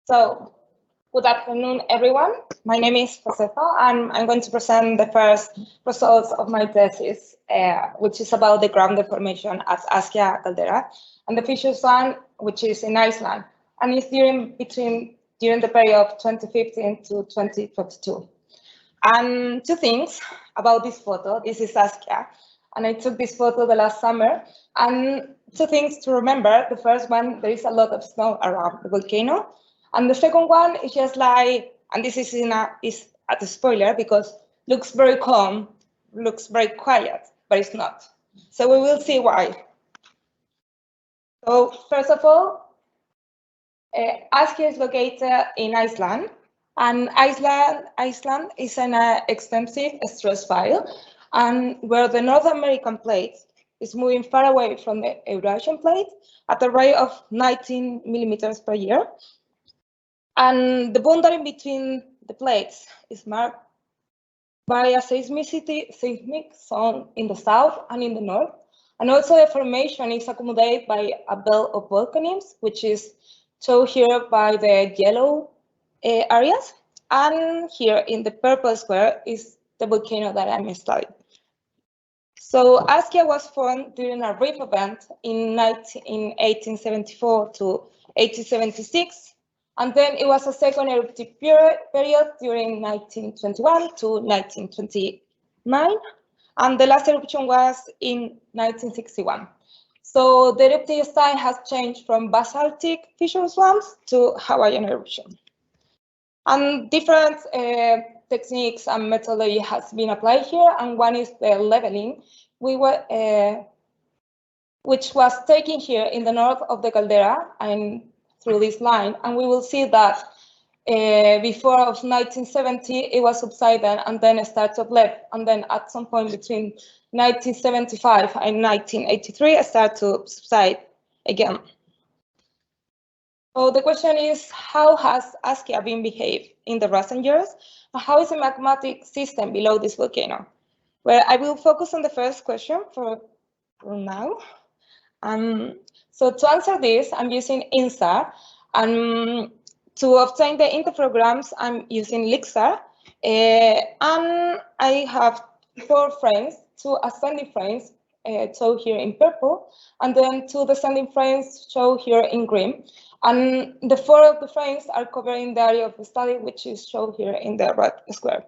So, good afternoon, everyone. My name is Josefa, and I'm going to present the first results of my thesis, which is about the ground deformation at Askja Caldera, and the fissures one, which is in Iceland, and it's during the period of 2015 to 2022. And two things about this photo. This is Askja, and I took this photo the last summer. And two things to remember. The first one, there is a lot of snow around the volcano. And the second one is just like, and this is is at a spoiler because looks very calm, looks very quiet, but it's not. So we will see why. So first of all, Askja is located in Iceland, and Iceland is an extensive stress file, and where the North American plate is moving far away from the Eurasian plate at a rate of 19 millimeters per year. And the boundary between the plates is marked by a seismic zone in the south and in the north. And also the formation is accommodated by a belt of volcanism, which is shown here by the yellow areas. And here in the purple square is the volcano that I'm studying. So Askja was formed during a reef event in 1874 to 1876. And then it was a second eruptive period during 1921 to 1929. And the last eruption was in 1961. So the eruptive style has changed from basaltic fissure swamps to Hawaiian eruption. And different techniques and methodology has been applied here. And one is the leveling, which was taken here in the north of the caldera and through this line, and we will see that before of 1970 it was subsided and then it started to left, and then at some point between 1975 and 1983 it started to subside again. So the question is, how has Askja been behaved in the recent years? How is the magmatic system below this volcano? Well, I will focus on the first question for now. So to answer this, I'm using INSAR, and to obtain the interprograms, I'm using LIXAR, and I have 4 frames, 2 ascending frames shown here in purple, and then 2 descending frames shown here in green. And the 4 of the frames are covering the area of the study, which is shown here in the red square.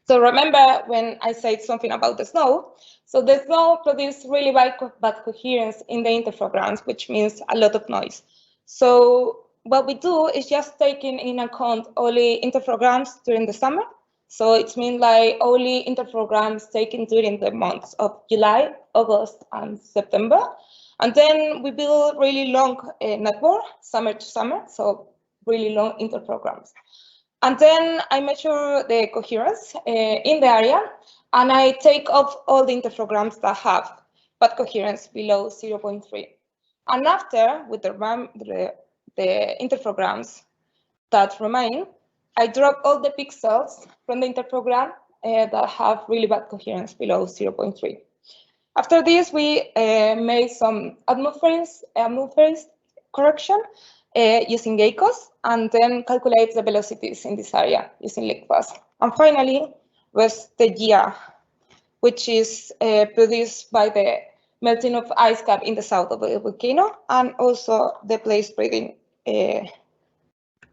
So remember when I said something about the snow, so the snow produces really bad coherence in the interprograms, which means a lot of noise. So what we do is just taking in account only interprograms during the summer. So it means like only interprograms taken during the months of July, August, and September. And then we build really long network, summer to summer, so really long interprograms. And then I measure the coherence in the area, and I take off all the interprograms that have bad coherence below 0.3. And after, with the interprograms that remain, I drop all the pixels from the interprogram that have really bad coherence below 0.3. After this, we made some atmosphere correction using GEICOS, and then calculate the velocities in this area using LIGFAS. And finally was the GIA, which is produced by the melting of ice cap in the south of the volcano, and also the place breathing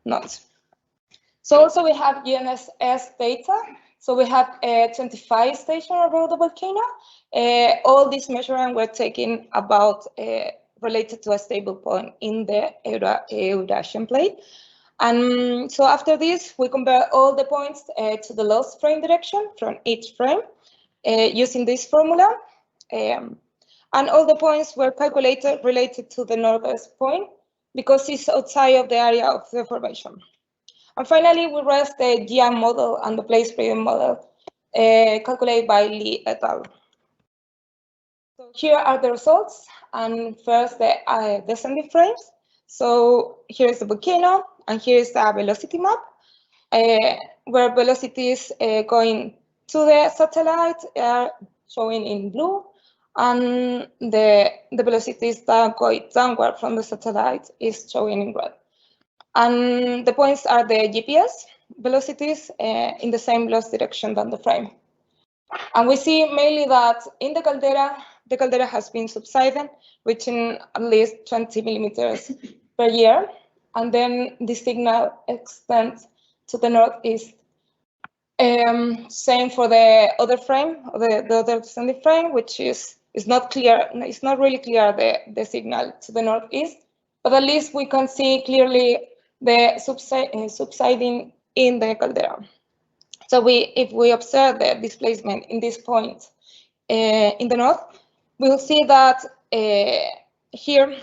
noise. So also we have GNSS data. So we have 25 stations around the volcano. All these measurements were taken about related to a stable point in the Eurasian plate. And so after this, we compare all the points to the lost frame direction from each frame using this formula. And all the points were calculated related to the northwest point because it's outside of the area of the formation. And finally, we rest the GM model and the place breathing model calculated by Lee et al. So here are the results, and first the descending frames. So here is the volcano, and here is the velocity map, where velocities going to the satellite are showing in blue, and the velocities that go downward from the satellite is showing in red. And the points are the GPS velocities in the same loss direction than the frame. And we see mainly that in the caldera has been subsiding, reaching at least 20 millimeters per year. And then the signal extends to the northeast. Same for the other frame, the other descending frame, which is not clear. It's not really clear the signal to the northeast, but at least we can see clearly the subsiding in the caldera. So if we observe the displacement in this point in the north, we'll see that here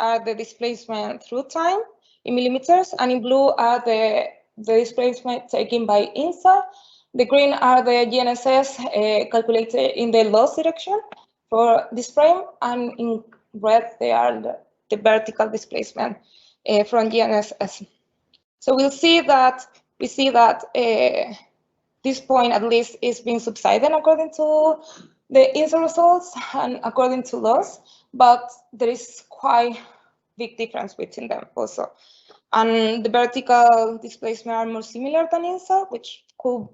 are the displacement through time in millimeters, and in blue are the displacement taken by INSAR. The green are the GNSS calculated in the loss direction for this frame, and in red they are the vertical displacement from GNSS. So we see that this point at least is being subsided according to the INSAR results and according to loss, but there is quite big difference between them also. And the vertical displacement are more similar than INSAR, which could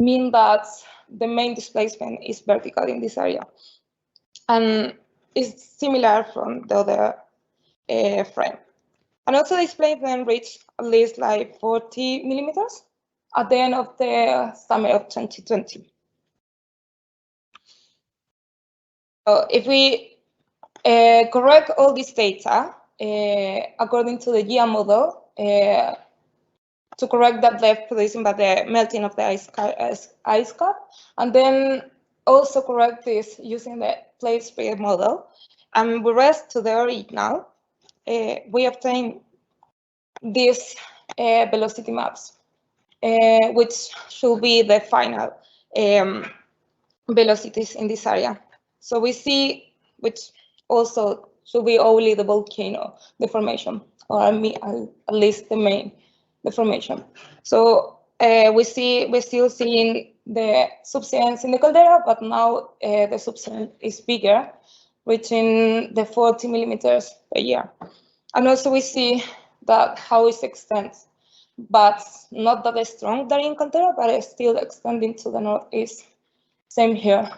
mean that the main displacement is vertical in this area. And it's similar from the other frame. And also displacement reached at least like 40 millimeters at the end of the summer of 2020. So if we correct all this data according to the GIA model, to correct that depth produced by the melting of the ice cap, and then also correct this using the plate spread model, and we rest to the original, we obtain these velocity maps, which should be the final velocities in this area. So we see, which also should be only the volcano deformation, or at least the main deformation. So we're still seeing the subsidence in the caldera, but now the subsidence is bigger, reaching the 40 millimeters per year. And also we see that how it extends, but not that strong there in caldera, but it's still extending to the northeast. Same here.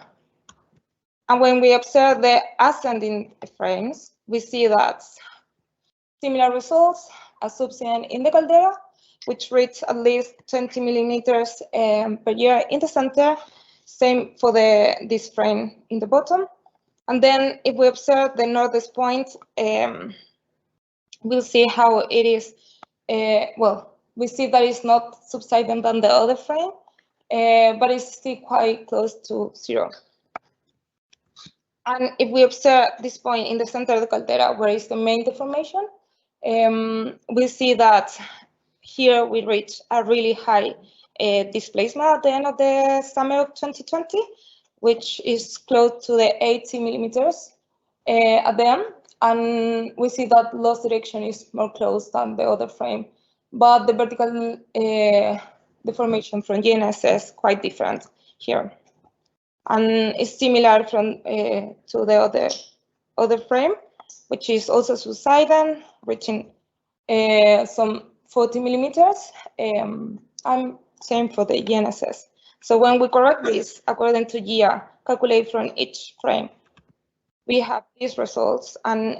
And when we observe the ascending frames, we see that similar results as subsidence in the caldera, which reach at least 20 millimeters per year in the center. Same for this frame in the bottom. And then if we observe the northest point, we'll see how it is. Well, we see that it's not subsiding than the other frame, but it's still quite close to zero. And if we observe this point in the center of the caldera, where is the main deformation, we see that here we reach a really high displacement at the end of the summer of 2020, which is close to the 80 millimeters at the end. And we see that loss direction is more close than the other frame, but the vertical deformation from GNSS quite different here. And it's similar from to the other frame, which is also subsiding, reaching some 40 millimeters, and same for the GNSS. So when we correct this according to GIA, calculate from each frame, we have these results, and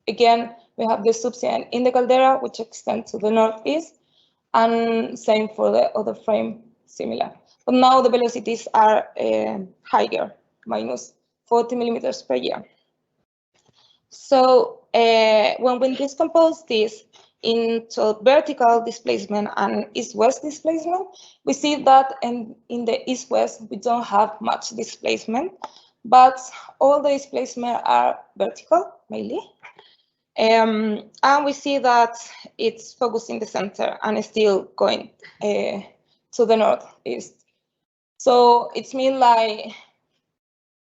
again, we have the subsidence in the caldera, which extends to the northeast, and same for the other frame, similar. But now the velocities are higher, minus 40 millimeters per year. So when we decompose this into vertical displacement and east-west displacement, we see that in the east-west, we don't have much displacement, but all the displacement are vertical, mainly. And we see that it's focused in the center and it's still going to the northeast. So it means like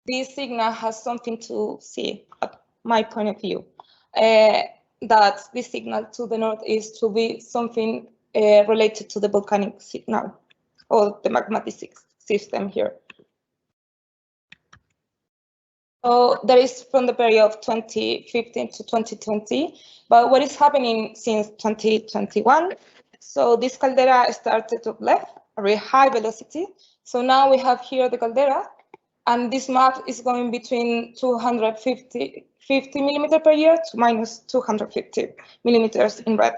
this signal has something to see, at my point of view, that this signal to the northeast to be something related to the volcanic signal or the magmatic system here. So that is from the period of 2015 to 2020. But what is happening since 2021? So this caldera started to left a very high velocity. So now we have here the caldera, and this map is going between 250 millimeter per year to minus 250 millimeters in red.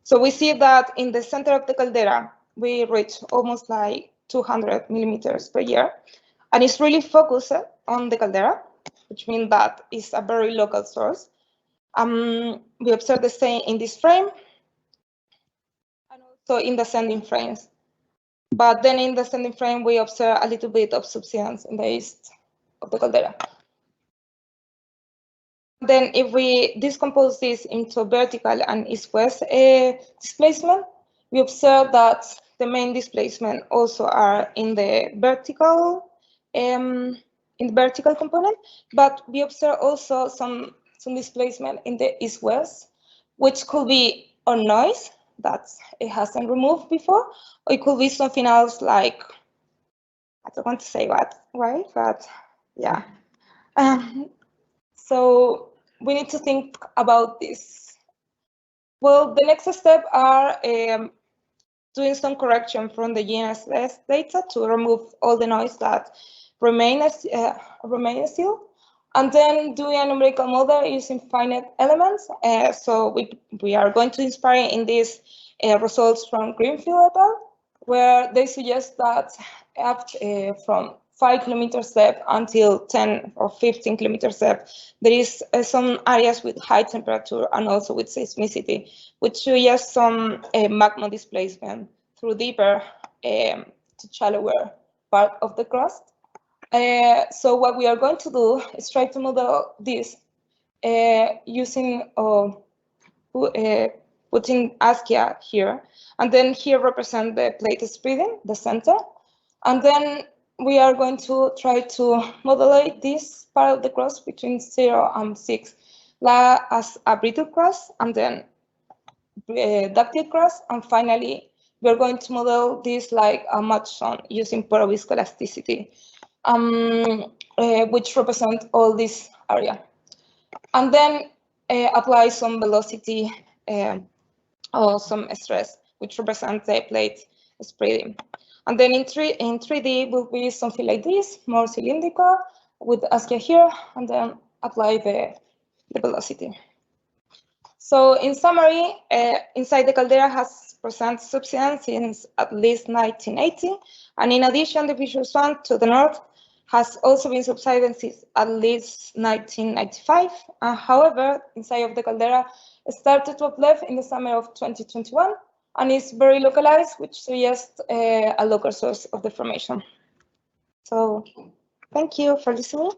So we see that in the center of the caldera, we reach almost like 200 millimeters per year. And it's really focused on the caldera, which means that it's a very local source. We observe the same in this frame and also in the sending frames. But then in the sending frame, we observe a little bit of subsidence in the east of the caldera. Then if we decompose this into vertical and east-west displacement, we observe that the main displacement also are in the vertical component, but we observe also some displacement in the east-west, which could be on noise that it hasn't removed before, or it could be something else like, I don't want to say why, but yeah. So we need to think about this. Well, the next step are doing some correction from the GNSS data to remove all the noise that remains still, and then doing a numerical model using finite elements. So we are going to inspire in these results from Greenfield et al., where they suggest that from 5 kilometers depth until 10 or 15 kilometers depth, there is some areas with high temperature and also with seismicity, which suggests some magma displacement through deeper to shallower part of the crust. So what we are going to do is try to model this using putting Askja here, and then here represent the plate spreading, the center, and then we are going to try to modulate this part of the crust between 0 and 6 as a brittle crust, and then ductile crust, and finally we are going to model this like a mudstone using poroviscoelasticity, which represent all this area, and then apply some velocity or some stress, which represents the plate spreading. And then in 3D will be something like this, more cylindrical, with Askja here, and then apply the velocity. So in summary, inside the caldera has present subsidence since at least 1980, and in addition, the fissure one to the north has also been subsiding since at least 1995. However, inside of the caldera started to uplift in the summer of 2021, and is very localized, which suggests a local source of deformation. So thank you for listening.